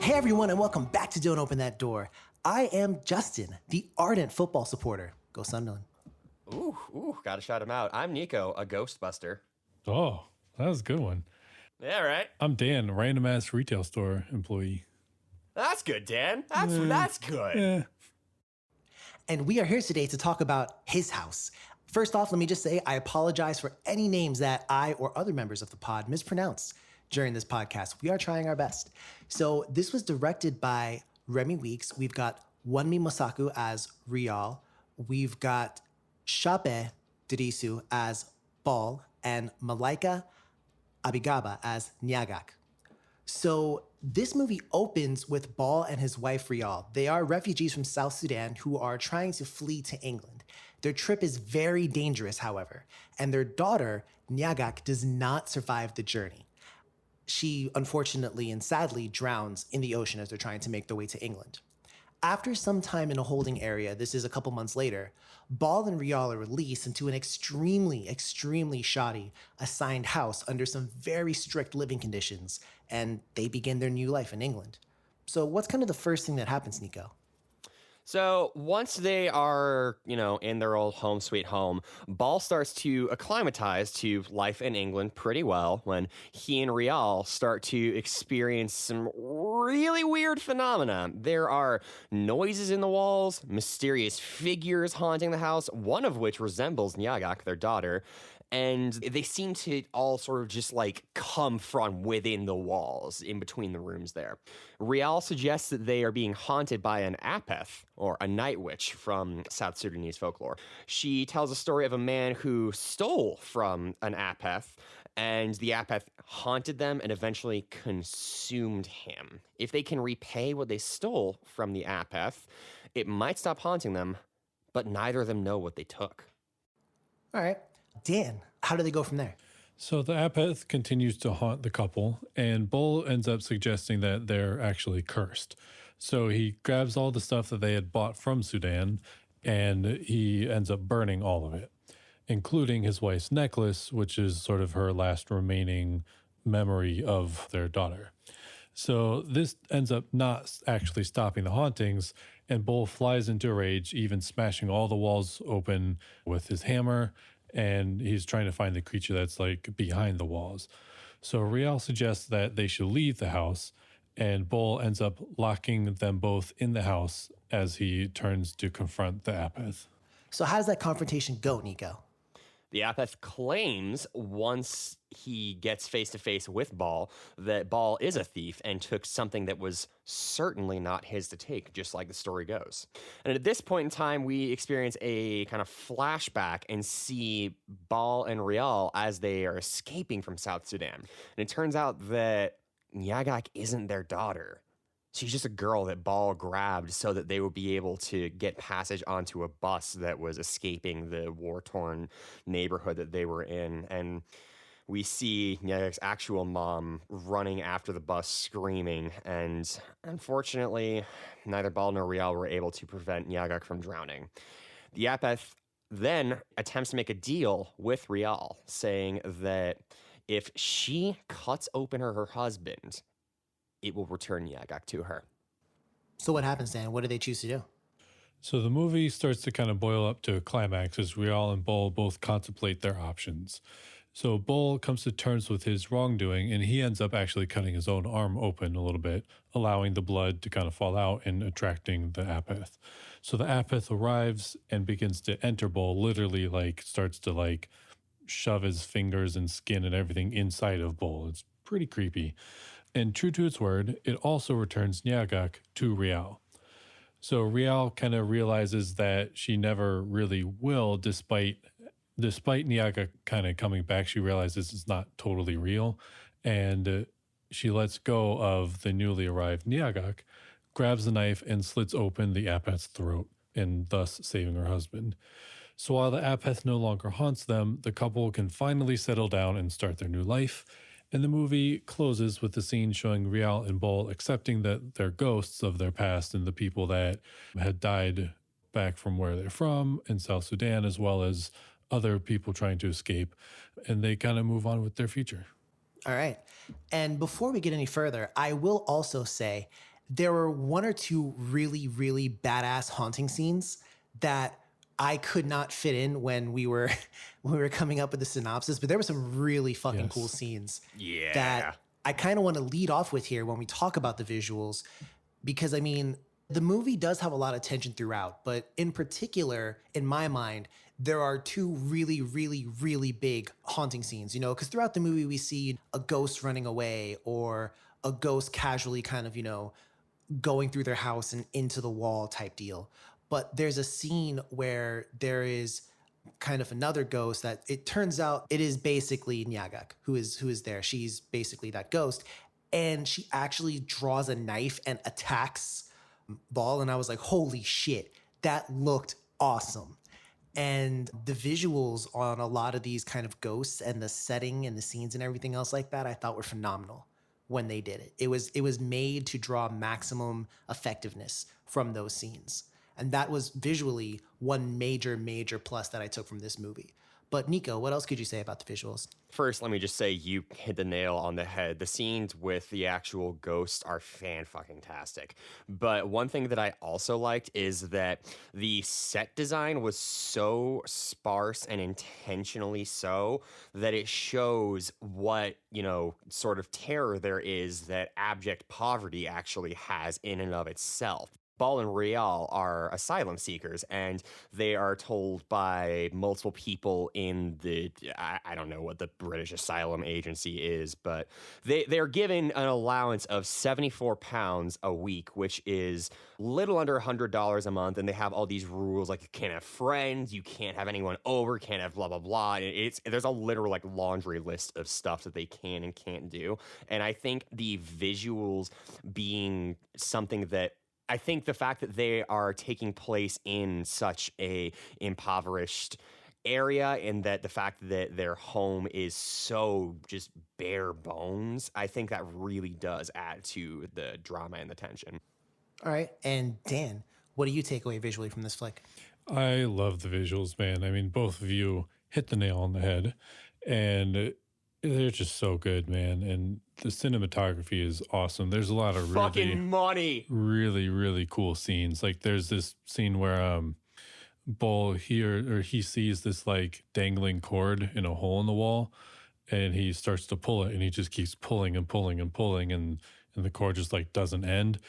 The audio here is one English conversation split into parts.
Hey everyone, and welcome back to Don't Open That Door. I am Justin, the ardent football supporter. Go Sunderland. Gotta shout him out. I'm Nico, a Ghostbuster. Oh, that was a good one. Yeah, right. I'm Dan, random ass retail store employee. That's good, Dan. That's good. Yeah. And we are here today to talk about his house. First off, let me just say I apologize for any names that I or other members of the pod mispronounce during this podcast. We are trying our best. So this was directed by Remi Weekes. We've got Wunmi Mosaku as Rial. We've got Shape Dirisu as Bal and Malaika Abigaba as Nyagak. So this movie opens with Bal and his wife Rial. They are refugees from South Sudan who are trying to flee to England. Their trip is very dangerous, however, and their daughter, Nyagak, does not survive the journey. She unfortunately and sadly drowns in the ocean as they're trying to make their way to England. After some time in a holding area, this is a couple months later, Bal and Rial are released into an extremely shoddy assigned house under some very strict living conditions, and they begin their new life in England. So what's kind of the first thing that happens, Nico? So once they are, in their old home sweet home, Bal starts to acclimatize to life in England pretty well when he and Rial start to experience some really weird phenomena. There are noises in the walls, mysterious figures haunting the house, one of which resembles Nyagak, their daughter, and they seem to all sort of just come from within the walls in between the rooms there. Rial suggests that they are being haunted by an apeth, or a night witch from South Sudanese folklore. She tells a story of a man who stole from an apeth, and the apeth haunted them and eventually consumed him. If they can repay what they stole from the apeth, it might stop haunting them, but neither of them know what they took. All right. Dan, how do they go from there? So the apeth continues to haunt the couple, and Bal ends up suggesting that they're actually cursed. So he grabs all the stuff that they had bought from Sudan, and he ends up burning all of it, including his wife's necklace, which is sort of her last remaining memory of their daughter. So this ends up not actually stopping the hauntings, and Bal flies into a rage, even smashing all the walls open with his hammer, and he's trying to find the creature that's behind the walls. So Rial suggests that they should leave the house, and Bal ends up locking them both in the house as he turns to confront the apeth. So how does that confrontation go, Nico? The apeth claims once he gets face-to-face with Bal that Bal is a thief and took something that was certainly not his to take, just like the story goes. And at this point in time, we experience a kind of flashback and see Bal and Rial as they are escaping from South Sudan. And it turns out that Nyagak isn't their daughter. She's just a girl that Bal grabbed so that they would be able to get passage onto a bus that was escaping the war-torn neighborhood that they were in. And we see Nyagak's actual mom running after the bus screaming. And unfortunately, neither Bal nor Rial were able to prevent Nyagak from drowning. The apeth then attempts to make a deal with Rial, saying that if she cuts open her husband, it will return Nyagak to her. So what happens, Dan? What do they choose to do? So the movie starts to kind of boil up to a climax as Rial and Bal both contemplate their options. So Bal comes to terms with his wrongdoing, and he ends up actually cutting his own arm open a little bit, allowing the blood to kind of fall out and attracting the apeth. So the apeth arrives and begins to enter Bal, literally starts to shove his fingers and skin and everything inside of Bal. It's pretty creepy. And true to its word, it also returns Nyagak to Rial. So Rial kind of realizes that she never really will, despite Nyagak kind of coming back. She realizes it's not totally real, and she lets go of the newly arrived Nyagak, grabs the knife, and slits open the apeth's throat, and thus saving her husband. So while the apeth no longer haunts them, the couple can finally settle down and start their new life. And the movie closes with the scene showing Rial and Bal accepting that they're ghosts of their past and the people that had died back from where they're from in South Sudan, as well as other people trying to escape. And they kind of move on with their future. All right. And before we get any further, I will also say there were one or two really, really badass haunting scenes that I could not fit in when we were when we were coming up with the synopsis, but there were some really fucking cool Yes. scenes Yeah. that I kind of want to lead off with here when we talk about the visuals, because I mean, the movie does have a lot of tension throughout, but in particular, in my mind, there are two really, really, really big haunting scenes, you know, because throughout the movie, we see a ghost running away or a ghost casually kind of, you know, going through their house and into the wall type deal. But there's a scene where there is kind of another ghost that it turns out it is basically Nyagak who is there. She's basically that ghost. And she actually draws a knife and attacks Ball. And I was like, holy shit, that looked awesome. And the visuals on a lot of these kind of ghosts and the setting and the scenes and everything else like that, I thought were phenomenal when they did it. It was made to draw maximum effectiveness from those scenes. And that was visually one major, major plus that I took from this movie. But Nico, what else could you say about the visuals? First, let me just say you hit the nail on the head. The scenes with the actual ghosts are fan-fucking-tastic. But one thing that I also liked is that the set design was so sparse and intentionally so that it shows what, you know, sort of terror there is that abject poverty actually has in and of itself. Ball and Rial are asylum seekers, and they are told by multiple people in the, I don't know what the British Asylum Agency is, but they're given an allowance of £74 a week, which is little under $100 a month, and they have all these rules, like you can't have friends, you can't have anyone over, can't have blah, blah, blah, and there's a literal, like, laundry list of stuff that they can and can't do, and I think the visuals being something that I think the fact that they are taking place in such a impoverished area and that the fact that their home is so just bare bones, I think that really does add to the drama and the tension. All right. And Dan, what do you take away visually from this flick? I love the visuals, man. I mean, both of you hit the nail on the head, and they're just so good, man. And the cinematography is awesome. There's a lot of Fucking money. really, really cool scenes. Like there's this scene where Bull he sees this like dangling cord in a hole in the wall, and he starts to pull it, and he just keeps pulling and pulling and pulling, and the cord just like doesn't end.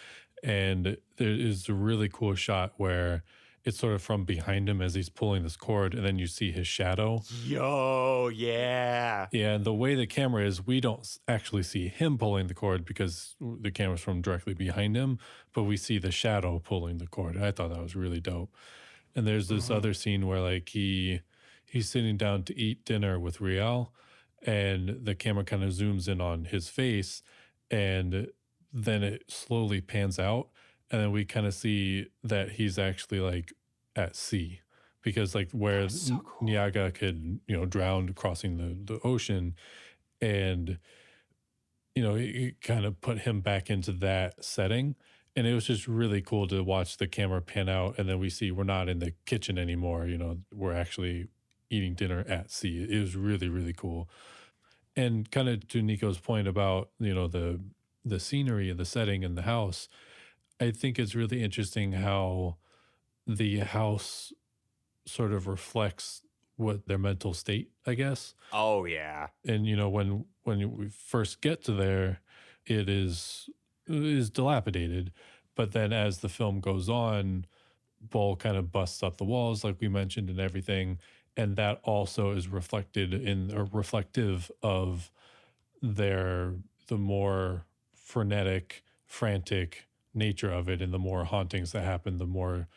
And there is a really cool shot where it's sort of from behind him as he's pulling this cord, and then you see his shadow. Yo, yeah. Yeah, and the way the camera is, we don't actually see him pulling the cord because the camera's from directly behind him, but we see the shadow pulling the cord. I thought that was really dope. And there's this other scene where like he's sitting down to eat dinner with Rial, and the camera kind of zooms in on his face, and then it slowly pans out, and then we kind of see that he's actually like at sea, because like where so cool. Nyaga could, you know, drown crossing the ocean, and you know, it kind of put him back into that setting. And it was just really cool to watch the camera pan out, and then we see we're not in the kitchen anymore, you know, we're actually eating dinner at sea. It was really, really cool. And kind of to Nico's point about, you know, the scenery and the setting and the house, I think it's really interesting how the house sort of reflects what their mental state, I guess. Oh, yeah. And you know, when we first get to there, it is dilapidated, but then as the film goes on, Bull kind of busts up the walls, like we mentioned, and everything, and that also is reflected in or reflective of the more frenetic, frantic nature of it, and the more hauntings that happen, the more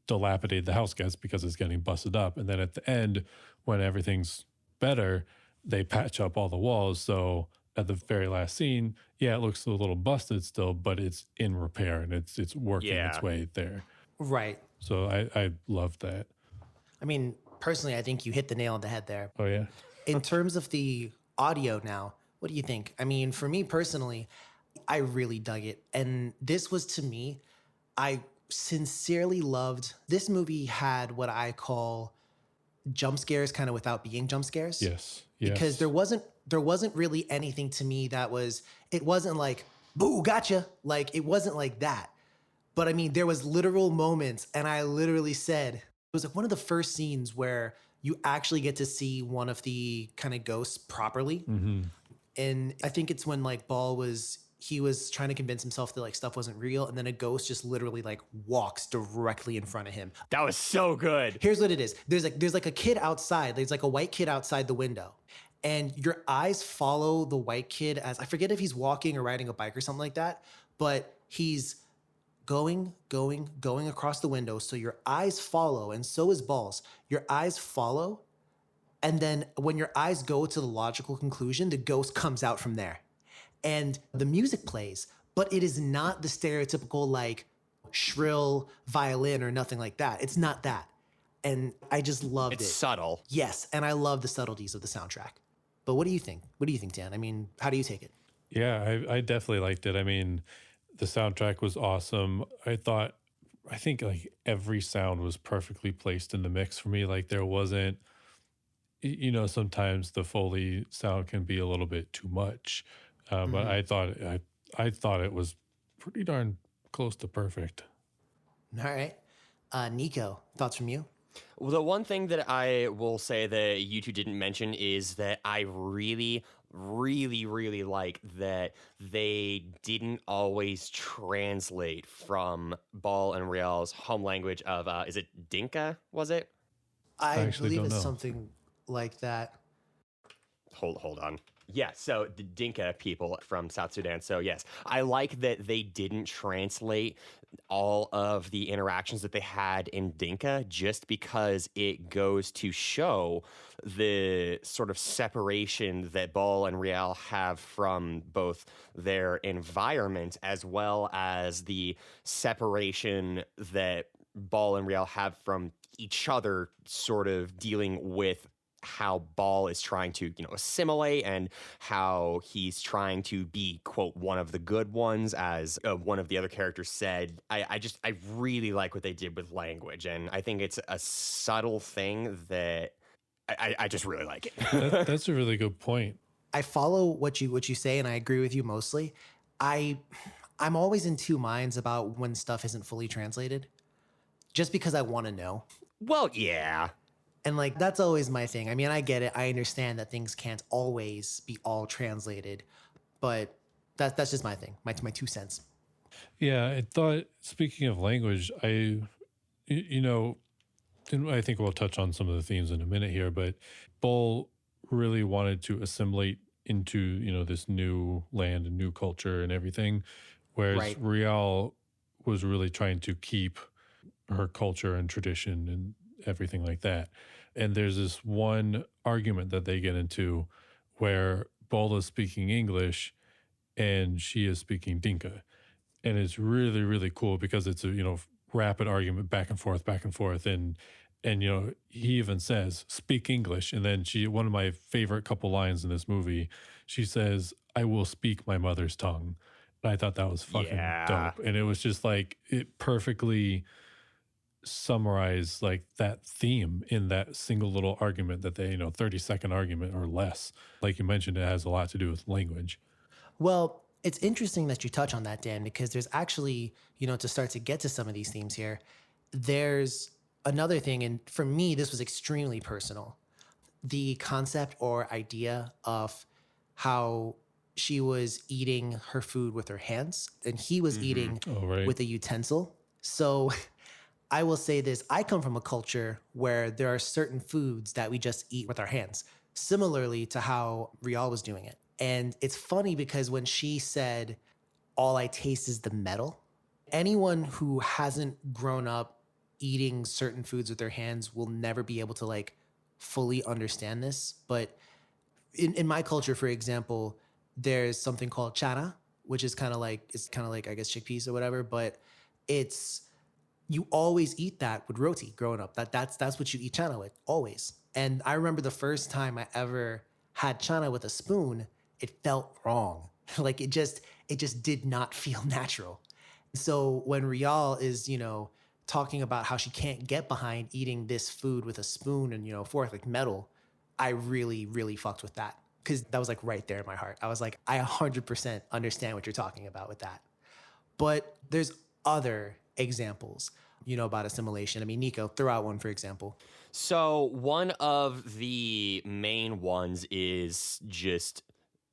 dilapidated the house gets because it's getting busted up. And then at the end, when everything's better, they patch up all the walls. So at the very last scene, yeah, it looks a little busted still, but it's in repair and it's working its way there. Right. So I love that. I mean, personally, I think you hit the nail on the head there. Oh yeah. In terms of the audio now, what do you think? I mean, for me personally, I really dug it. And this was, to me, I sincerely loved, this movie had what I call jump scares kind of without being jump scares. Yes. Because there wasn't really anything to me that was, it wasn't like boo, gotcha. Like it wasn't like that. But I mean, there was literal moments, and I literally said, it was like one of the first scenes where you actually get to see one of the kind of ghosts properly. Hmm. And I think it's when like he was trying to convince himself that like stuff wasn't real, and then a ghost just literally like walks directly in front of him. That was so good. Here's what it is. There's like a kid outside. There's like a white kid outside the window. And your eyes follow the white kid as I forget if he's walking or riding a bike or something like that, but he's going across the window. So your eyes follow, and so is Ball's. Your eyes follow. And then when your eyes go to the logical conclusion, the ghost comes out from there. And the music plays, but it is not the stereotypical like shrill violin or nothing like that. It's not that. And I just loved It's it. subtle. Yes, and I love the subtleties of the soundtrack. But what do you think? What do you think, Dan? I mean, how do you take it? Yeah, I definitely liked it. I mean, the soundtrack was awesome. I think like every sound was perfectly placed in the mix for me. Like there wasn't, sometimes the Foley sound can be a little bit too much. But I thought it was pretty darn close to perfect. All right. Nico, thoughts from you? Well, the one thing that I will say that you two didn't mention is that I really, really, really like that they didn't always translate from Ball and Rial's home language of, is it Dinka, was it? I actually believe don't it's know. something like that. Hold on. Yeah, so the Dinka people from South Sudan. So yes, I like that they didn't translate all of the interactions that they had in Dinka just because it goes to show the sort of separation that Ball and Rial have from both their environment as well as the separation that Ball and Rial have from each other, sort of dealing with how Ball is trying to, assimilate and how he's trying to be, quote, one of the good ones, as one of the other characters said. I really like what they did with language, and I think it's a subtle thing that I just really like it. That's a really good point. I follow what you say, and I agree with you mostly. I'm always in two minds about when stuff isn't fully translated, just because I want to know. Well, yeah. And like that's always my thing. I mean, I get it. I understand that things can't always be all translated, but that's just my thing. My 2 cents. Yeah, I thought, speaking of language, you know, and I think we'll touch on some of the themes in a minute here, but Bull really wanted to assimilate into, this new land and new culture and everything, whereas Right. Rial was really trying to keep her culture and tradition and everything like that. And there's this one argument that they get into where Bull is speaking English and she is speaking Dinka. And it's really, really cool because it's a, rapid argument back and forth. And he even says, speak English. And then one of my favorite couple lines in this movie, she says, I will speak my mother's tongue. And I thought that was fucking Yeah. dope. And it was just like, it perfectly summarized like that theme in that single little argument that they, 30-second argument or less. Like you mentioned, it has a lot to do with language. Well, it's interesting that you touch on that, Dan, because there's actually, to start to get to some of these themes here, there's another thing. And for me, this was extremely personal. The concept or idea of how she was eating her food with her hands and he was eating Oh, right. with a utensil. So I will say this, I come from a culture where there are certain foods that we just eat with our hands, similarly to how Rial was doing it. And it's funny because when she said, all I taste is the metal, anyone who hasn't grown up eating certain foods with their hands will never be able to like fully understand this. But in my culture, for example, there's something called chana, which is kind of like, I guess chickpeas or whatever, but you always eat that with roti growing up. That's what you eat chana with, always. And I remember the first time I ever had chana with a spoon, it felt wrong. Like it just did not feel natural. So when Rial is, talking about how she can't get behind eating this food with a spoon and, fork, like metal, I really, really fucked with that. because that was like right there in my heart. I was like, I 100% understand what you're talking about with that. But there's other examples, about assimilation. I mean, Nico, throw out one, for example. So one of the main ones is just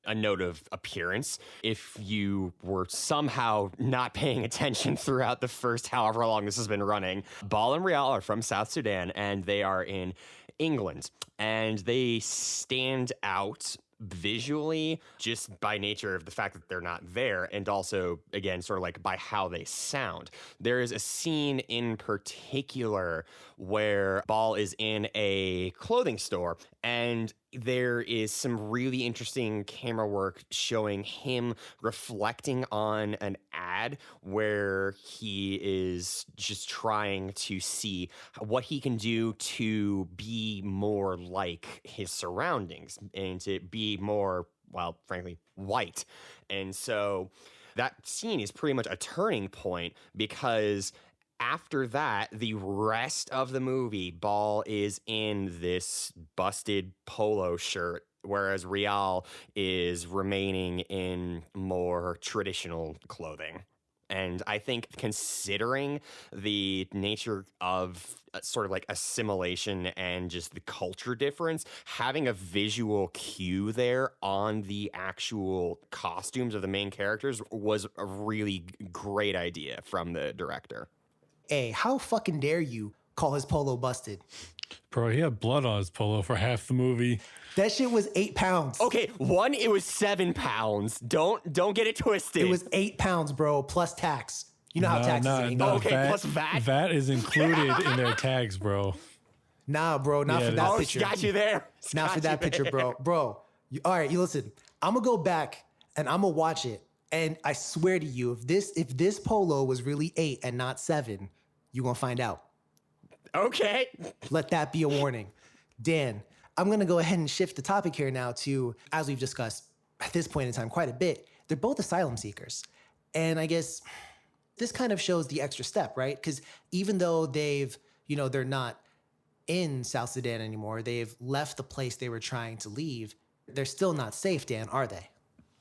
a note of appearance. If you were somehow not paying attention throughout the first however long this has been running, Ball and Rial are from South Sudan, and they are in England. And they stand out visually just by nature of the fact that they're not there, and also, again, sort of like by how they sound. There is a scene in particular where Ball is in a clothing store, and there is some really interesting camera work showing him reflecting on an ad where he is just trying to see what he can do to be more like his surroundings and to be more, well, frankly, white. And so that scene is pretty much a turning point, because after that, the rest of the movie, Ball is in this busted polo shirt, whereas Rial is remaining in more traditional clothing. And I think, considering the nature of sort of like assimilation and just the culture difference, having a visual cue there on the actual costumes of the main characters was a really great idea from the director. Hey, how fucking dare you call his polo busted? Bro, he had blood on his polo for half the movie. That shit was 8 pounds. Okay, one, it was 7 pounds. Don't get it twisted. It was 8 pounds, bro, plus tax. You know how taxes are. Okay, plus VAT? VAT is included in their tags, bro. Nah, bro, not for that picture. Got you there. Not for that picture, bro. Bro, all right, you listen. I'm gonna go back and I'm gonna watch it. And I swear to you, if this polo was really 8 and not 7, you're gonna find out. Okay. Let that be a warning. Dan, I'm going to go ahead and shift the topic here now to, as we've discussed at this point in time quite a bit, they're both asylum seekers. And I guess this kind of shows the extra step, right? Because even though they're not in South Sudan anymore, they've left the place they were trying to leave, they're still not safe, Dan, are they?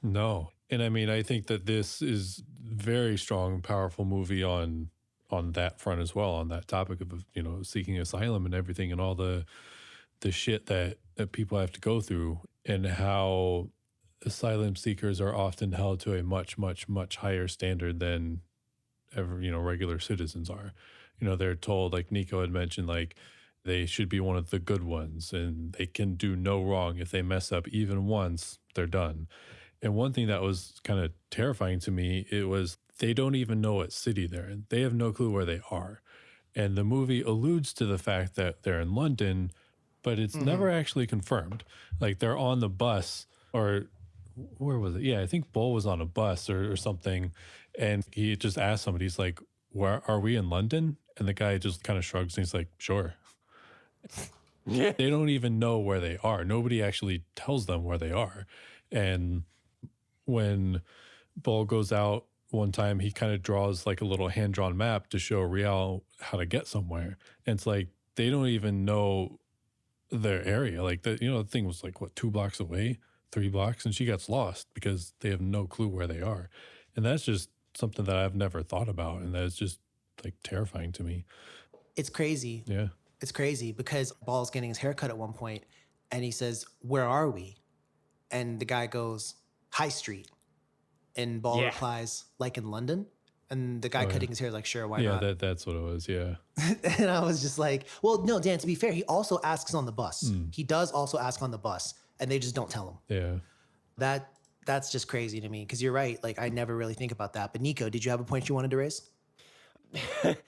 No. And I mean, I think that this is very strong, powerful movie on that front as well, on that topic of, seeking asylum and everything, and all the shit that people have to go through, and how asylum seekers are often held to a much, much, much higher standard than ever, regular citizens are. They're told, like Nico had mentioned, like they should be one of the good ones and they can do no wrong. If they mess up even once, they're done. And one thing that was kind of terrifying to me, it was they don't even know what city they're in. They have no clue where they are. And the movie alludes to the fact that they're in London, but it's never actually confirmed. Like they're on the bus, or where was it? Yeah, I think Bull was on a bus or something. And he just asked somebody, he's like, "Where are we in London?" And the guy just kind of shrugs and he's like, "Sure." Yeah. They don't even know where they are. Nobody actually tells them where they are. And when Bull goes out one time, he kind of draws like a little hand-drawn map to show Rial how to get somewhere. And it's like, they don't even know their area. Like, the thing was like, 2 blocks away, 3 blocks, and she gets lost because they have no clue where they are. And that's just something that I've never thought about. And that is just like terrifying to me. It's crazy. Yeah. It's crazy because Ball's getting his hair cut at one point and he says, "Where are we?" And the guy goes, "High Street." And Ball replies, "Like in London?" And the guy cutting his hair is like, "Sure, why not?" Yeah, that's what it was, yeah. And I was just like, well, no, Dan, to be fair, he also asks on the bus. He does also ask on the bus, and they just don't tell him. Yeah. That's just crazy to me, because you're right. Like, I never really think about that. But Nico, did you have a point you wanted to raise?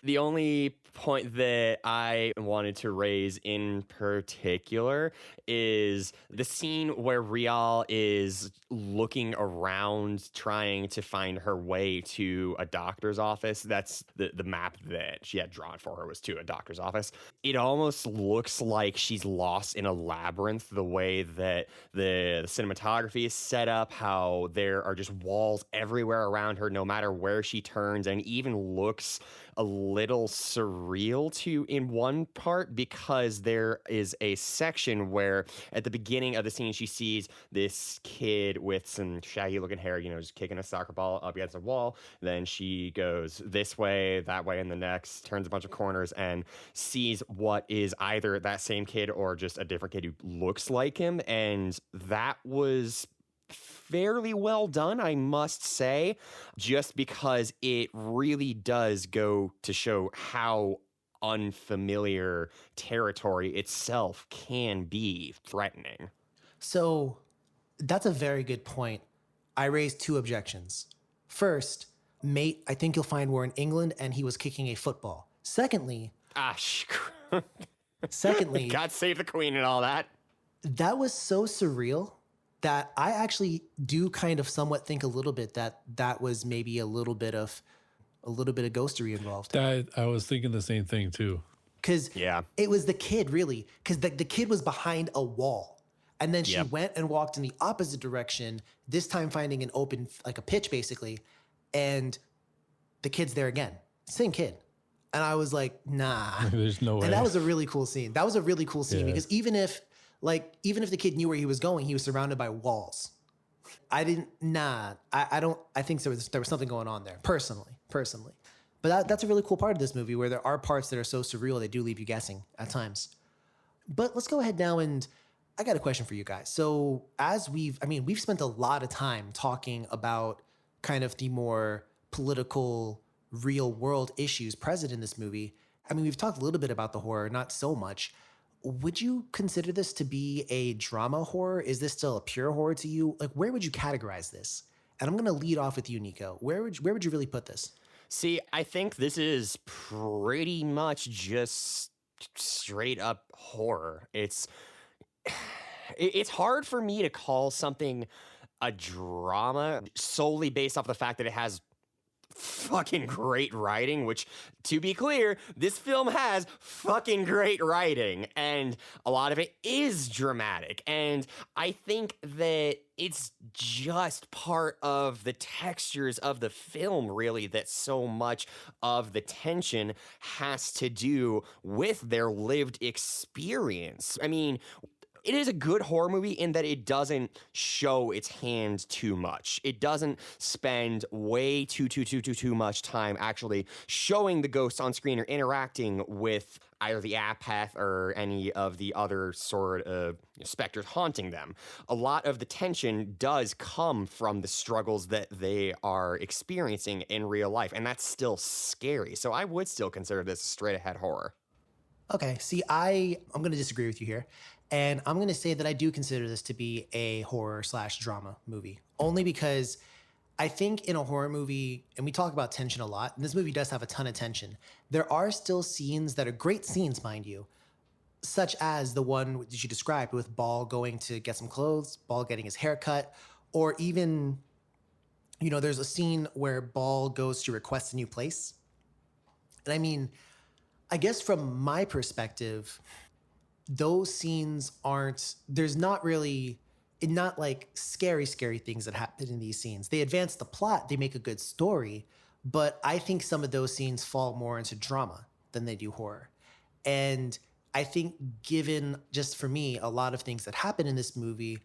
The only point that I wanted to raise in particular is the scene where Rial is looking around trying to find her way to a doctor's office. That's the map that she had drawn for her, was to a doctor's office. It almost looks like she's lost in a labyrinth, the way that the cinematography is set up, how there are just walls everywhere around her no matter where she turns, and even looks a little surreal to in one part, because there is a section where at the beginning of the scene she sees this kid with some shaggy looking hair, just kicking a soccer ball up against a wall. Then she goes this way, that way, and the next, turns a bunch of corners and sees what is either that same kid or just a different kid who looks like him. And that was fairly well done, I must say, just because it really does go to show how unfamiliar territory itself can be threatening. So that's a very good point. I raised two objections. First, mate, I think you'll find we're in England and he was kicking a football. Secondly, God save the Queen and all that. that was so surreal that I actually do kind of somewhat think a little bit that was maybe a little bit of ghostery involved. I was thinking the same thing too. Because Yeah. it was the kid, really. Because the kid was behind a wall. And then she Yep. went and walked in the opposite direction, this time finding an open, like a pitch basically. And the kid's there again. Same kid. And I was like, nah. There's no way. And that was a really cool scene. That was a really cool scene Yeah. because even if the kid knew where he was going, he was surrounded by walls. I think there was something going on there, personally. But that's a really cool part of this movie where there are parts that are so surreal they do leave you guessing at times. But let's go ahead now, and I got a question for you guys. So we've spent a lot of time talking about kind of the more political, real world issues present in this movie. I mean, we've talked a little bit about the horror, not so much. Would you consider this to be a drama horror? Is this still a pure horror to you? Like, where would you categorize this? And I'm going to lead off with you, Nico. Where would you really put this? See, I think this is pretty much just straight up horror. It's hard for me to call something a drama solely based off the fact that it has fucking great writing, which, to be clear, this film has fucking great writing, and a lot of it is dramatic. And I think that it's just part of the textures of the film, really, that so much of the tension has to do with their lived experience. I mean, it is a good horror movie in that it doesn't show its hand too much. It doesn't spend way too much time actually showing the ghosts on screen or interacting with either the apathy or any of the other sort of specters haunting them. A lot of the tension does come from the struggles that they are experiencing in real life, and that's still scary. So I would still consider this straight ahead horror. Okay, see, I'm going to disagree with you here. And I'm going to say that I do consider this to be a horror/drama movie. Only because I think in a horror movie, and we talk about tension a lot, and this movie does have a ton of tension, there are still scenes that are great scenes, mind you, such as the one that you described with Ball going to get some clothes, Ball getting his hair cut, or even, there's a scene where Ball goes to request a new place. And I mean, I guess from my perspective, those scenes there's not like scary things that happen in these scenes. They advance the plot, they make a good story, but I think some of those scenes fall more into drama than they do horror. And I think given, just for me, a lot of things that happen in this movie,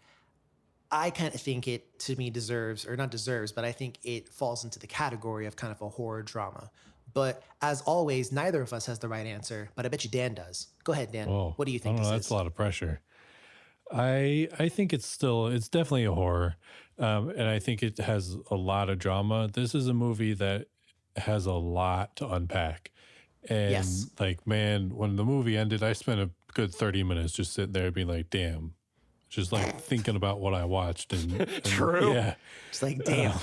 I kind of think it, to me, but I think it falls into the category of kind of a horror drama. But as always, neither of us has the right answer, but I bet you Dan does. Go ahead, Dan. Whoa. What do you think I don't this know, is? that's a lot of pressure. I think it's definitely a horror. And I think it has a lot of drama. This is a movie that has a lot to unpack. And Yes. man, when the movie ended, I spent a good 30 minutes just sitting there being like, damn, just like thinking about what I watched. And True. Yeah. It's like, damn.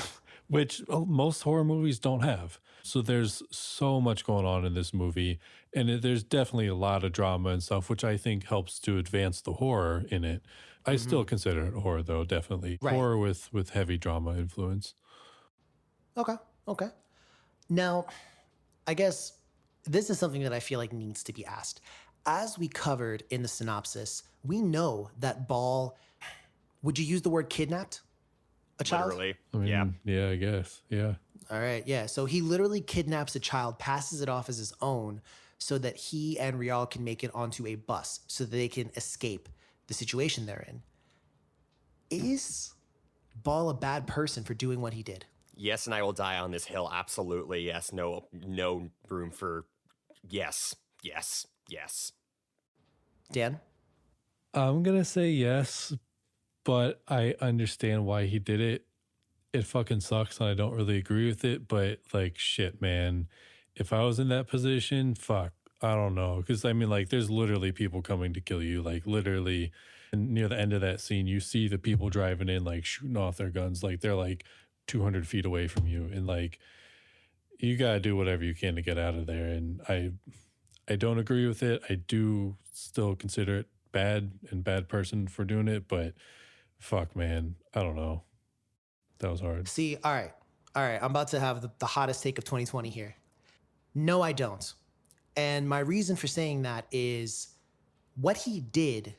Which most horror movies don't have. So there's so much going on in this movie, and there's definitely a lot of drama and stuff, which I think helps to advance the horror in it. I still consider it horror, though, definitely. Right. Horror with heavy drama influence. Okay. Now, I guess this is something that I feel like needs to be asked. As we covered in the synopsis, we know that Ball, would you use the word kidnapped a child? Literally. I mean, Yeah. Yeah, I guess. Yeah. All right, yeah. So he literally kidnaps a child, passes it off as his own, so that he and Rial can make it onto a bus so that they can escape the situation they're in. Is Ball a bad person for doing what he did? Yes, and I will die on this hill. Absolutely, yes. No room for yes, yes, yes. Dan? I'm going to say yes, but I understand why he did it. It fucking sucks and I don't really agree with it, but like shit, man. If I was in that position, fuck, I don't know. Because I mean, like, there's literally people coming to kill you. Like, literally, and near the end of that scene, you see the people driving in, like, shooting off their guns. Like, they're like 200 feet away from you. And like, you got to do whatever you can to get out of there. And I don't agree with it. I do still consider it bad and bad person for doing it. But fuck, man, I don't know. That was hard. See, all right. All right, I'm about to have the hottest take of 2020 here. No, I don't. And my reason for saying that is what he did,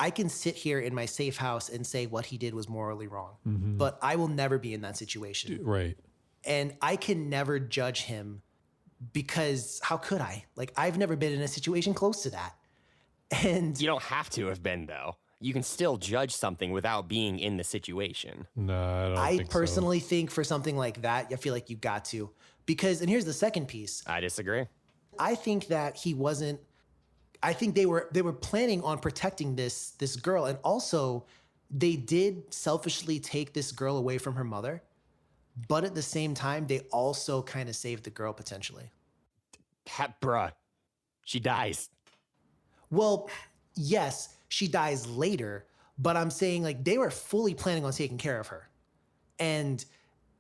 I can sit here in my safe house and say what he did was morally wrong, but I will never be in that situation. Right. And I can never judge him because how could I? Like, I've never been in a situation close to that. And You don't have to have been, though. You can still judge something without being in the situation. No, I don't I think personally think for something like that, I feel like you got to. Because, and here's the second piece. I disagree. I think that he wasn't. I think they were planning on protecting this girl, and also they did selfishly take this girl away from her mother, but at the same time they also kind of saved the girl potentially. Bruh, she dies. Well, yes, she dies later, but I'm saying like they were fully planning on taking care of her, and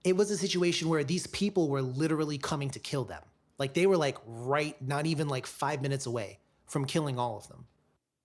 it was a situation where these people were literally coming to kill them. Like they were like right, not even like 5 minutes away from killing all of them.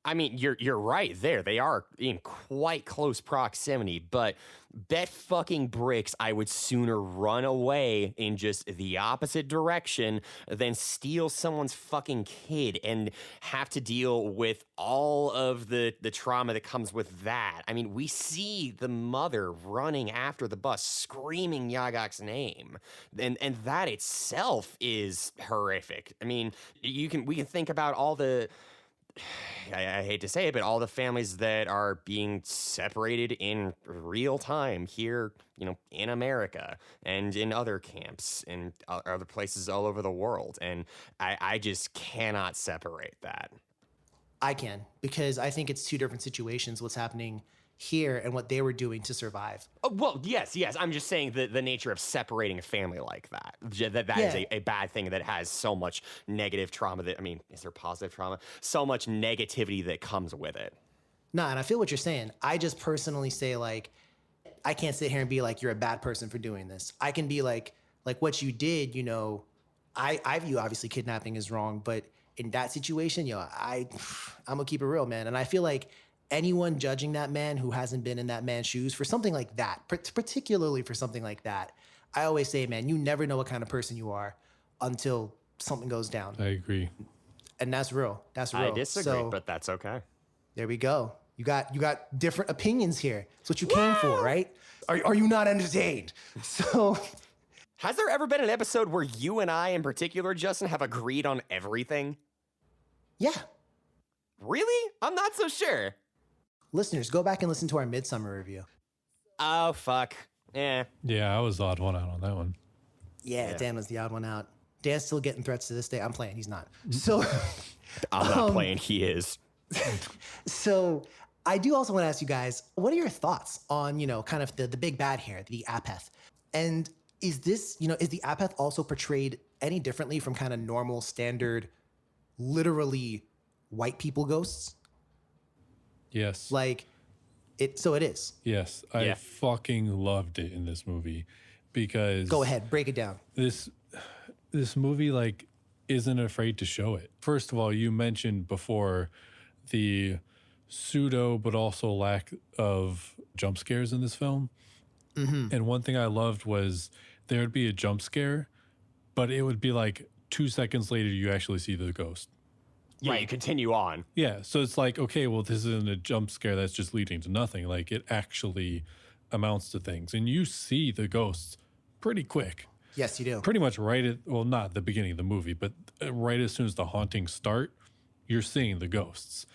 I mean, you're right there. They are in quite close proximity, but bet fucking bricks I would sooner run away in just the opposite direction than steal someone's fucking kid and have to deal with all of the trauma that comes with that. I mean, we see the mother running after the bus, screaming Yagak's name, and that itself is horrific. I mean, we can think about all the I hate to say it, but all the families that are being separated in real time here, in America and in other camps and other places all over the world. And I just cannot separate that. I can, because I think it's two different situations, what's happening here and what they were doing to survive. Oh, well, yes. I'm just saying the nature of separating a family like that. That is a bad thing that has so much negative trauma is there positive trauma? So much negativity that comes with it. Nah, and I feel what you're saying. I just personally say like, I can't sit here and be like, you're a bad person for doing this. I can be like what you did, I view obviously kidnapping is wrong, but in that situation, I'm gonna keep it real, man. And I feel like anyone judging that man who hasn't been in that man's shoes for something like that, particularly for something like that, I always say, man, you never know what kind of person you are until something goes down. I agree. And that's real. That's real. I disagree, but that's okay. There we go. You got different opinions here. That's what you came for, right? Are you not entertained? So has there ever been an episode where you and I in particular, Justin, have agreed on everything? yeah. Really? I'm not so sure. Listeners, go back and listen to our Midsummer review. Oh, fuck. Yeah, I was the odd one out on that one. Yeah, Dan was the odd one out. Dan's still getting threats to this day. I'm playing. He's not. So I'm not playing. He is. So I do also want to ask you guys, what are your thoughts on, kind of the big bad here, the Apeth? And is this, is the Apeth also portrayed any differently from kind of normal, standard, literally white people ghosts? Yes. So it is. Yes. I fucking loved it in this movie because Go ahead, break it down. This movie isn't afraid to show it. First of all, you mentioned before the pseudo but also lack of jump scares in this film. Mm-hmm. And one thing I loved was there would be a jump scare, but it would be like 2 seconds later you actually see the ghost. Yeah, right. You continue on. Yeah, so it's like, okay, well, this isn't a jump scare that's just leading to nothing. Like, it actually amounts to things. And you see the ghosts pretty quick. Yes, you do. Pretty much right at, well, not the beginning of the movie, but right as soon as the hauntings start, you're seeing the ghosts.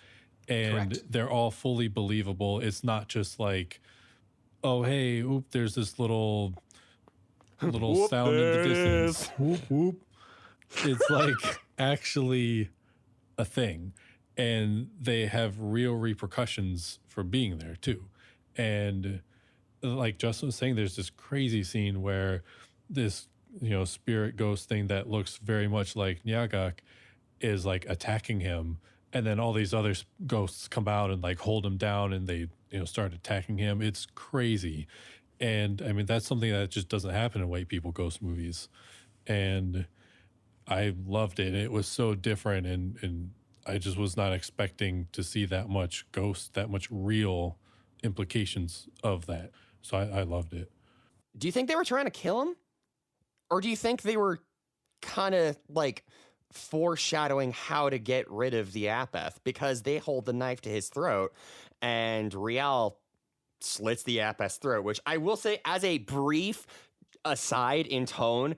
And Correct. they're all fully believable. It's not just like, oh, hey, oop, there's this little Whoop sound in the distance. this. Whoop, whoop. It's like actually a thing. And they have real repercussions for being there too. And like Justin was saying, there's this crazy scene where this, spirit ghost thing that looks very much like Nyagak is like attacking him. And then all these other ghosts come out and like hold him down and they, start attacking him. It's crazy. And I mean, that's something that just doesn't happen in white people ghost movies. And I loved it. It was so different. And I just was not expecting to see that much ghost, that much real implications of that. So I loved it. Do you think they were trying to kill him? Or do you think they were kind of like foreshadowing how to get rid of the Apeth? Because they hold the knife to his throat and Rial slits the Apeth's throat, which I will say, as a brief aside in tone,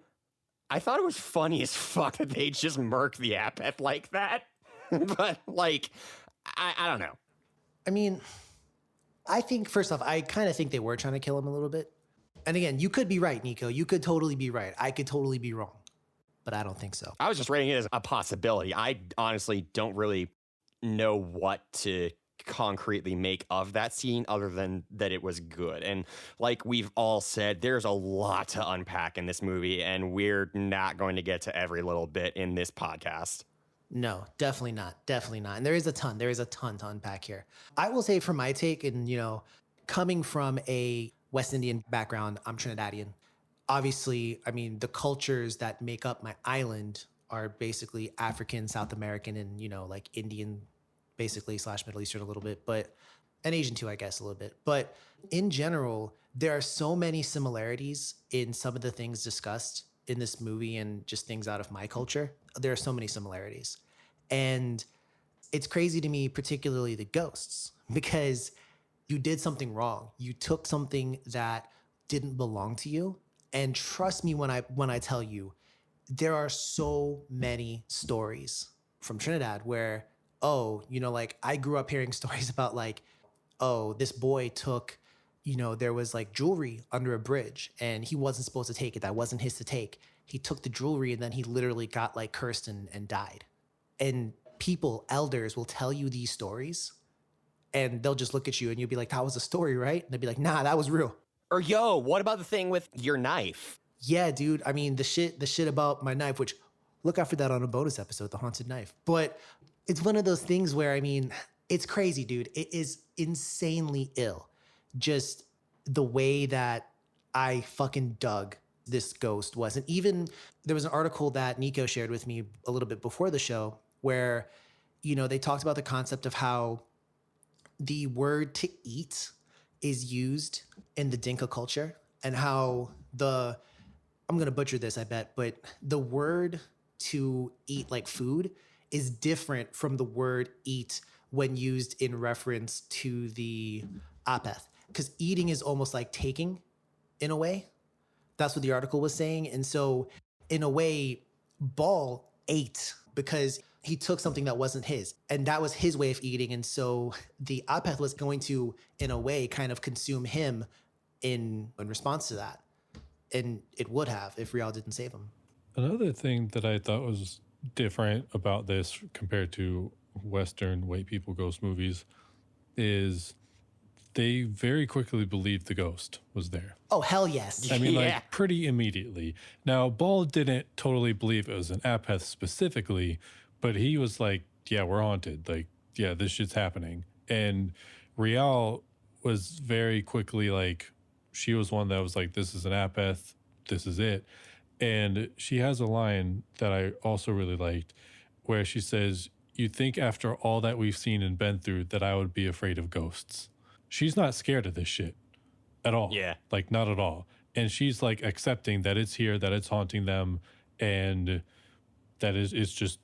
I thought it was funny as fuck that they just murk the Apeth like that. But like, I don't know. I mean, I think, first off, I kind of think they were trying to kill him a little bit. And again, you could be right, Nico. You could totally be right. I could totally be wrong. But I don't think so. I was just rating it as a possibility. I honestly don't really know what to concretely make of that scene other than that it was good. And like we've all said, there's a lot to unpack in this movie, and we're not going to get to every little bit in this podcast. No, definitely not. Definitely not. And there is a ton to unpack here. I will say, from my take, and coming from a West Indian background, I'm Trinidadian. Obviously, I mean, the cultures that make up my island are basically African, South American, and, like Indian, basically, / Middle Eastern a little bit, and Asian too, I guess, a little bit. But in general, there are so many similarities in some of the things discussed in this movie and just things out of my culture. There are so many similarities. And it's crazy to me, particularly the ghosts, because you did something wrong. You took something that didn't belong to you. And trust me when I tell you, there are so many stories from Trinidad where, like I grew up hearing stories about like, this boy took, there was like jewelry under a bridge and he wasn't supposed to take it. That wasn't his to take. He took the jewelry and then he literally got like cursed and died. And people, elders will tell you these stories and they'll just look at you and you'll be like, that was a story, right? And they'll be like, nah, that was real. Or yo, what about the thing with your knife? Yeah, dude. I mean, the shit about my knife, which look out for that on a bonus episode, the haunted knife. But it's one of those things where, I mean, it's crazy, dude. It is insanely ill. Just the way that I fucking dug this ghost was. And even there was an article that Nico shared with me a little bit before the show where, they talked about the concept of how the word to eat is used in the Dinka culture and how I'm going to butcher this, I bet, but the word to eat like food is different from the word eat when used in reference to the Apeth. Because eating is almost like taking in a way. That's what the article was saying. And so in a way, Ball ate because he took something that wasn't his. And that was his way of eating. And so the Apeth was going to, in a way, kind of consume him in response to that. And it would have if Rial didn't save him. Another thing that I thought was different about this compared to Western white people ghost movies is they very quickly believed the ghost was there. Oh, hell yes. I mean, Yeah. like pretty immediately. Now, Ball didn't totally believe it was an Apeth specifically, but he was like, yeah, we're haunted. Like, yeah, this shit's happening. And Rial was very quickly like, she was one that was like, this is an Apeth, this is it. And she has a line that I also really liked where she says, "You think after all that we've seen and been through that I would be afraid of ghosts." She's not scared of this shit at all. Yeah. Like, not at all. And she's like accepting that it's here, that it's haunting them, and that it's just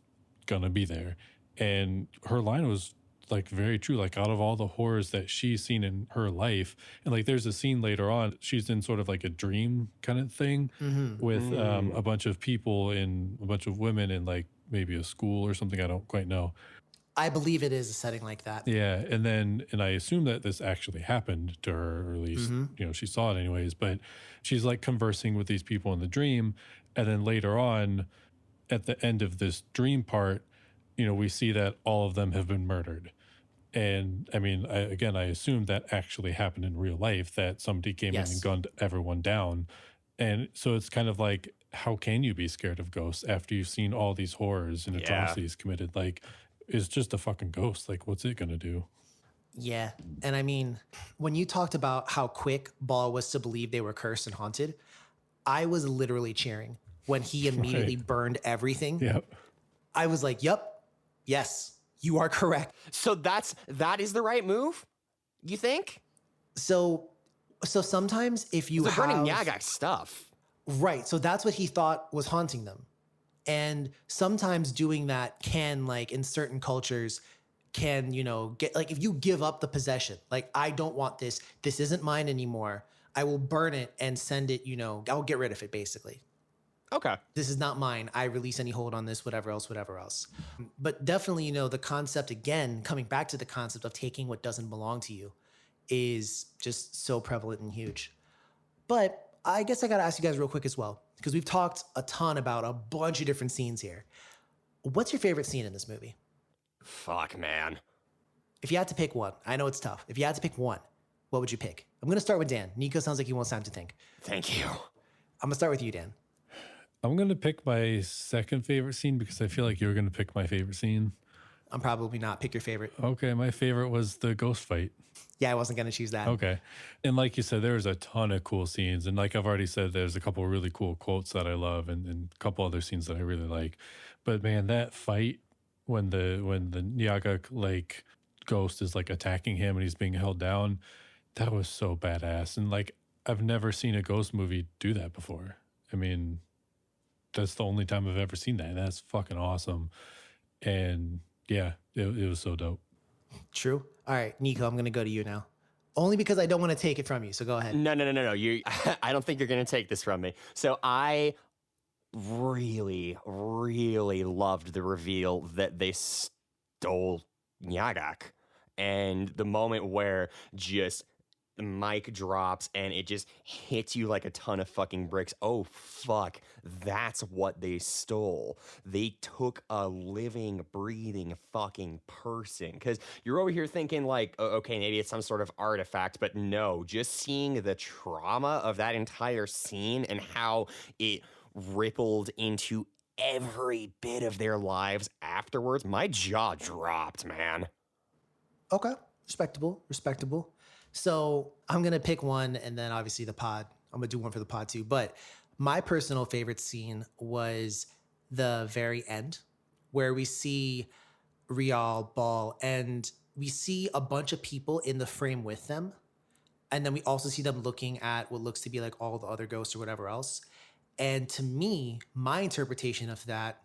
gonna be there. And her line was like very true. Like out of all the horrors that she's seen in her life, and like there's a scene later on, she's in sort of like a dream kind of thing with a bunch of people and a bunch of women in like maybe a school or something. I don't quite know. I believe it is a setting like that. Yeah, and I assume that this actually happened to her, or at least she saw it anyways. But she's like conversing with these people in the dream, and then later on, at the end of this dream part, we see that all of them have been murdered. And I mean, I assume that actually happened in real life, that somebody came in and gunned everyone down. And so it's kind of like, how can you be scared of ghosts after you've seen all these horrors and atrocities committed? Like, it's just a fucking ghost. Like, what's it going to do? Yeah. And I mean, when you talked about how quick Ball was to believe they were cursed and haunted, I was literally cheering when he immediately burned everything. Yep. I was like, yep, yes, you are correct. So that is the right move, you think? So sometimes if you They're have... burning Nyagak stuff. Right. So that's what he thought was haunting them. And sometimes doing that can, like, in certain cultures, can, get, like, if you give up the possession, like, I don't want this isn't mine anymore, I will burn it and send it, I'll get rid of it, basically. Okay. This is not mine. I release any hold on this, whatever else. But definitely, the concept, again, coming back to the concept of taking what doesn't belong to you is just so prevalent and huge. But I guess I got to ask you guys real quick as well, because we've talked a ton about a bunch of different scenes here. What's your favorite scene in this movie? Fuck, man. If you had to pick one, I know it's tough. If you had to pick one, what would you pick? I'm going to start with Dan. Nico sounds like he wants time to think. Thank you. I'm going to start with you, Dan. I'm going to pick my second favorite scene because I feel like you're going to pick my favorite scene. I'm probably not. Pick your favorite. Okay, my favorite was the ghost fight. Yeah, I wasn't going to choose that. Okay. And like you said, there's a ton of cool scenes. And like I've already said, there's a couple of really cool quotes that I love and a couple other scenes that I really like. But man, that fight when the Nyagak like ghost is like attacking him and he's being held down, that was so badass. And like I've never seen a ghost movie do that before. I mean, that's the only time I've ever seen that. And that's fucking awesome. And yeah, it was so dope. True. All right, Nico, I'm going to go to you now. Only because I don't want to take it from you, so go ahead. No. I don't think you're going to take this from me. So I really, really loved the reveal that they stole Nyagak. And the moment where just the mic drops and it just hits you like a ton of fucking bricks. Oh, fuck. That's what they stole. They took a living, breathing fucking person. Because you're over here thinking like, okay, maybe it's some sort of artifact. But no, just seeing the trauma of that entire scene and how it rippled into every bit of their lives afterwards, my jaw dropped, man. Okay. Respectable. So I'm going to pick one, and then obviously the pod. I'm going to do one for the pod too. But my personal favorite scene was the very end, where we see Rial, Ball, and we see a bunch of people in the frame with them. And then we also see them looking at what looks to be like all the other ghosts or whatever else. And to me, my interpretation of that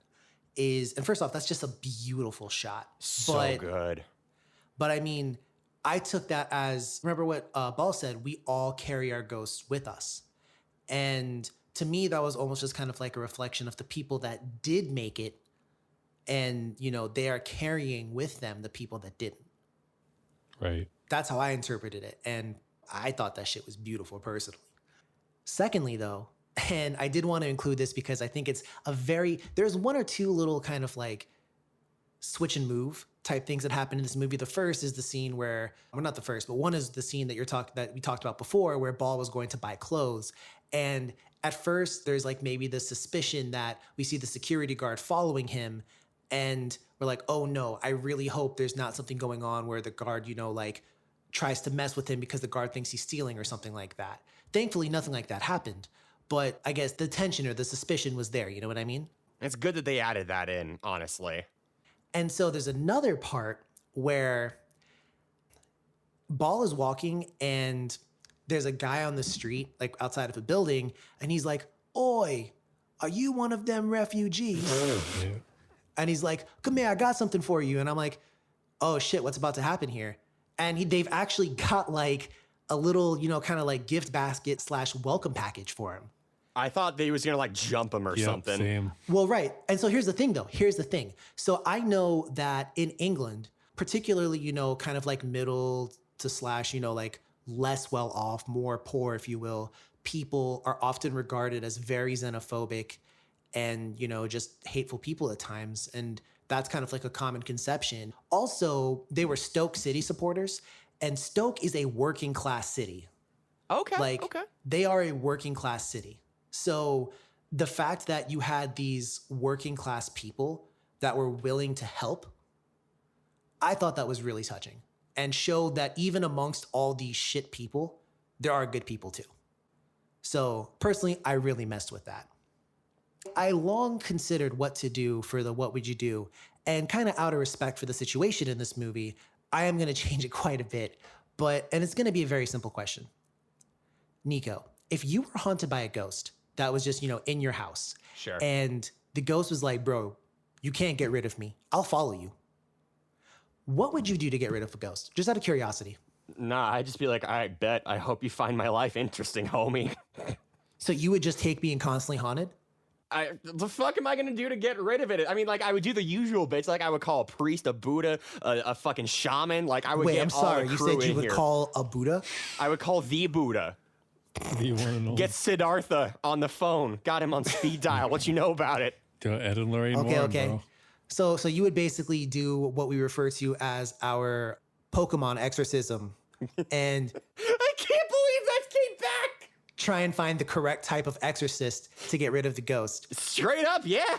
is, and first off, that's just a beautiful shot. So good. But I mean, I took that as, remember what Ball said, we all carry our ghosts with us. And to me, that was almost just kind of like a reflection of the people that did make it. And, they are carrying with them the people that didn't. Right. That's how I interpreted it. And I thought that shit was beautiful personally. Secondly, though, and I did want to include this because I think it's there's one or two little kind of like switch and move type things that happen in this movie. The first is the scene where, well, not the first, but one is the scene that that we talked about before, where Ball was going to buy clothes. And at first there's like maybe the suspicion that we see the security guard following him. And we're like, oh no, I really hope there's not something going on where the guard, like tries to mess with him because the guard thinks he's stealing or something like that. Thankfully, nothing like that happened. But I guess the tension or the suspicion was there. You know what I mean? It's good that they added that in, honestly. And so there's another part where Ball is walking and there's a guy on the street, like outside of a building, and he's like, "Oi, are you one of them refugees?" Yeah. And he's like, "Come here, I got something for you." And I'm like, oh shit, what's about to happen here? And they've actually got like a little, kind of like gift basket / welcome package for him. I thought they was gonna like jump him or something. Same. Well, right. And so here's the thing though. Here's the thing. So I know that in England, particularly, kind of like middle to / like less well off, more poor, if you will, people are often regarded as very xenophobic and, just hateful people at times. And that's kind of like a common conception. Also, they were Stoke City supporters, and Stoke is a working class city. Okay. They are a working class city. So the fact that you had these working class people that were willing to help, I thought that was really touching and showed that even amongst all these shit people, there are good people too. So personally, I really messed with that. I long considered what to do for the what would you do, and kind of out of respect for the situation in this movie, I am going to change it quite a bit, and it's going to be a very simple question. Nico, if you were haunted by a ghost that was just, in your house, Sure. and the ghost was like, bro, you can't get rid of me, I'll follow you. What would you do to get rid of a ghost? Just out of curiosity. Nah, I'd just be like, I bet. I hope you find my life interesting, homie. So you would just take being constantly haunted? The fuck am I gonna do to get rid of it? I mean, like, I would do the usual bits. Like, I would call a priest, a Buddha, a fucking shaman. Like, I would Wait, get I'm sorry. all the You crew said you in would here. call a Buddha? I would call the Buddha. The one and only. Get Siddhartha on the phone. Got him on speed dial. What you know about it? Ed and Lorraine Warren, Okay. bro. So you would basically do what we refer to as our Pokemon exorcism and I can't believe that came back. try and find the correct type of exorcist to get rid of the ghost. Straight up, yeah.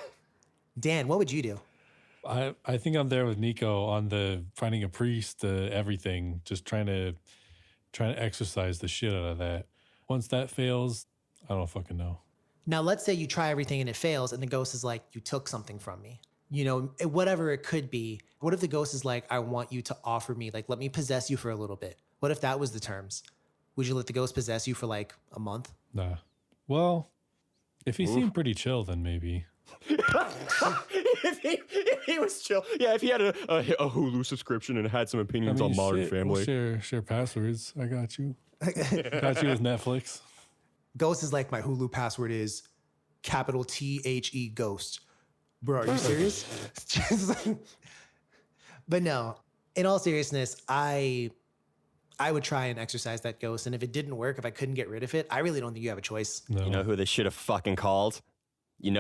Dan, what would you do? I think I'm there with Nico on the finding a priest, everything, just trying to exercise the shit out of that. Once that fails, I don't fucking know. Now, let's say you try everything and it fails, and the ghost is like, you took something from me. Whatever it could be. What if the ghost is like, I want you to offer me, like, let me possess you for a little bit? What if that was the terms? Would you let the ghost possess you for like a month? Nah. Well, if he seemed pretty chill, then maybe. if he was chill. Yeah, if he had a Hulu subscription and had some opinions on Modern shit, Family. We'll share passwords. I got you. Got you with Netflix. Ghost is like, my Hulu password is capital THE ghost. Bro, are you serious? But no, in all seriousness, I would try and exercise that ghost. And if it didn't work, if I couldn't get rid of it, I really don't think you have a choice. No. You know who they should have fucking called? Yep.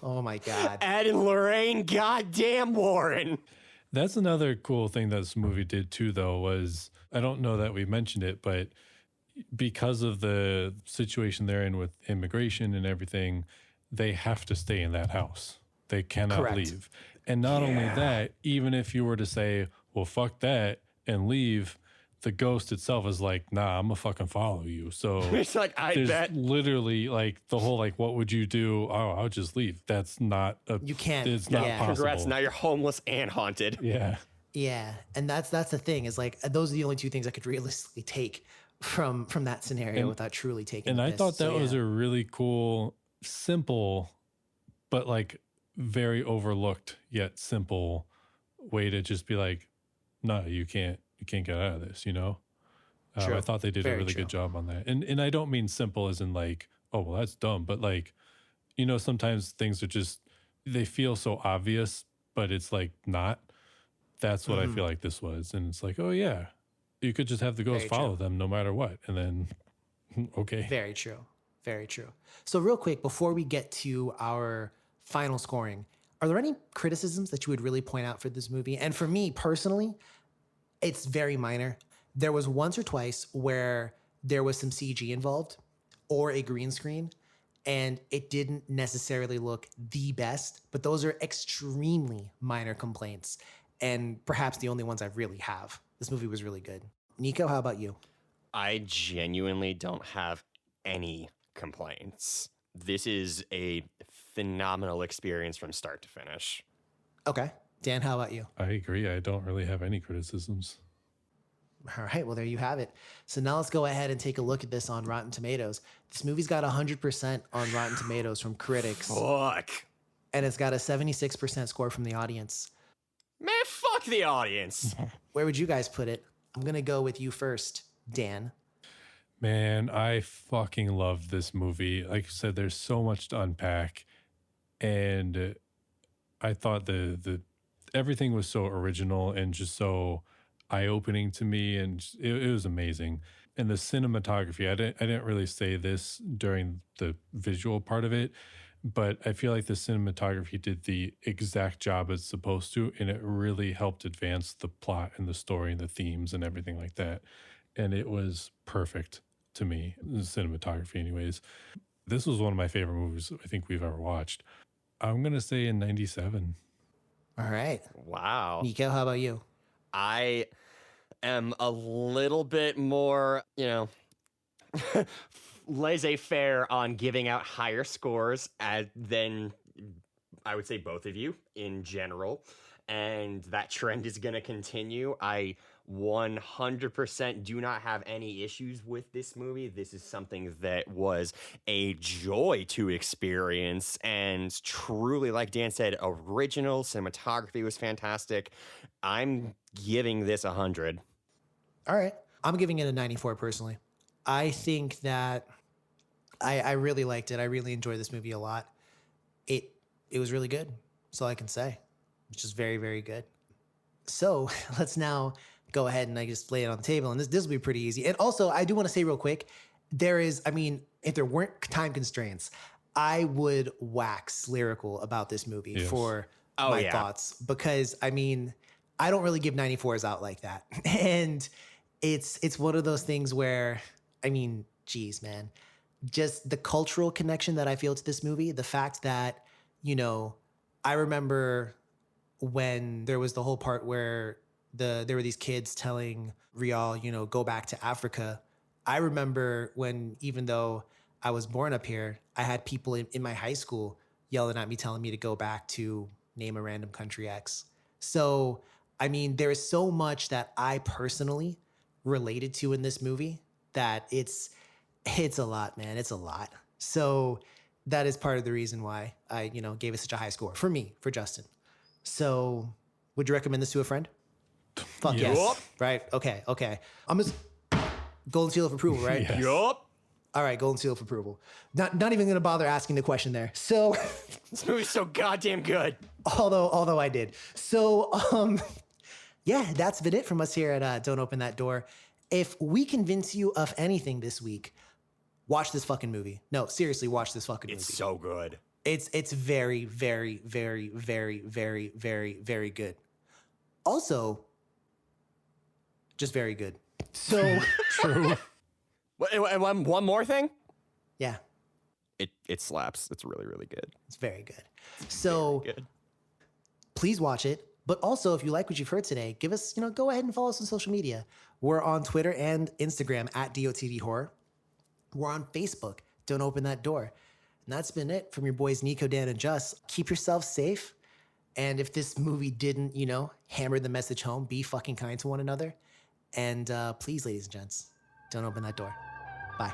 Oh my God. Ed and Lorraine, goddamn Warren. That's another cool thing that this movie did too, though, was I don't know that we mentioned it, but because of the situation they're in with immigration and everything, they have to stay in that house. They cannot Correct. leave. And not only that, even if you were to say, well, fuck that and leave, the ghost itself is like, nah, I'm gonna fucking follow you. So It's like, I there's bet. literally like the whole like, what would you do? Oh, I'll just leave. That's not You can't. It's not Yeah. possible. Congrats, now you're homeless and haunted. Yeah. Yeah. And that's the thing, is like, those are the only two things I could realistically take from that scenario without truly taking And the I piss. thought that So, was yeah. a really cool, simple, but like very overlooked yet simple way to just be like, no, you can't get out of this, you know? True. I thought they did Very a really true. good job on that. And I don't mean simple as in like, oh, well, that's dumb, but like, you know, sometimes things are just, they feel so obvious, but it's like not. That's what I feel like this was. And it's like, oh yeah, you could just have the ghost Very follow true. them no matter what. And then, okay. Very true. Very true. So real quick, before we get to our final scoring, are there any criticisms that you would really point out for this movie? And for me personally, it's very minor. There was once or twice where there was some CG involved or a green screen, and it didn't necessarily look the best, but those are extremely minor complaints, and perhaps the only ones I really have. This movie was really good. Nico, how about you? I genuinely don't have any complaints. This is a phenomenal experience from start to finish. Okay. Dan, how about you? I agree. I don't really have any criticisms. All right, well, there you have it. So now let's go ahead and take a look at this on Rotten Tomatoes. This movie's got 100% on Rotten Tomatoes from critics, Fuck. and it's got a 76% score from the audience. Man, fuck the audience. Where would you guys put it? I'm going to go with you first, Dan. Man, I fucking love this movie. Like I said, there's so much to unpack, and I thought the everything was so original and just so eye-opening to me, and it was amazing. And the cinematography, I didn't really say this during the visual part of it, but I feel like the cinematography did the exact job it's supposed to, and it really helped advance the plot and the story and the themes and everything like that. And it was perfect to me, the cinematography anyways. This was one of my favorite movies I think we've ever watched. I'm going to say in 97. All right. Wow. Nico, how about you? I am a little bit more, laissez-faire on giving out higher scores than I would say both of you in general. And that trend is going to continue. I 100% do not have any issues with this movie. This is something that was a joy to experience, and truly, like Dan said, original cinematography was fantastic. I'm giving this 100. All right. I'm giving it a 94 personally. I think that I really liked it. I really enjoyed this movie a lot. It was really good. That's all I can say. It's just very, very good. So let's now go ahead and I just lay it on the table. And this will be pretty easy. And also, I do want to say real quick, if there weren't time constraints, I would wax lyrical about this movie for my thoughts. Because, I don't really give 94s out like that. And it's one of those things where, geez, man, just the cultural connection that I feel to this movie, the fact that, I remember when there was the whole part where there were these kids telling Rial, go back to Africa. I remember when, even though I was born up here, I had people in my high school yelling at me, telling me to go back to name a random country X. So, there is so much that I personally related to in this movie that it's a lot, man. It's a lot. So that is part of the reason why I, gave it such a high score for me, for Justin. So would you recommend this to a friend? Fuck yes. Yup. Right? Okay. I'm just golden seal of approval, right? Yes. Yup. All right, golden seal of approval. Not even going to bother asking the question there. So This movie's so goddamn good. although I did. So yeah, that's been it from us here at Don't Open That Door. If we convince you of anything this week, watch this fucking movie. No, seriously, watch this fucking movie. It's so good. It's very, very, very, very, very, very, very good. Also, just very good. So True. And one more thing. yeah, It slaps. It's really, really good. it's very good. So Good. please watch it. But also, if you like what you've heard today, give us, go ahead and follow us on social media. We're on Twitter and Instagram at DOTD Horror. We're on Facebook. Don't Open That Door. And that's been it from your boys Nico, Dan, and Just. Keep yourself safe. And if this movie didn't, hammer the message home, be fucking kind to one another. And please, ladies and gents, don't open that door. Bye.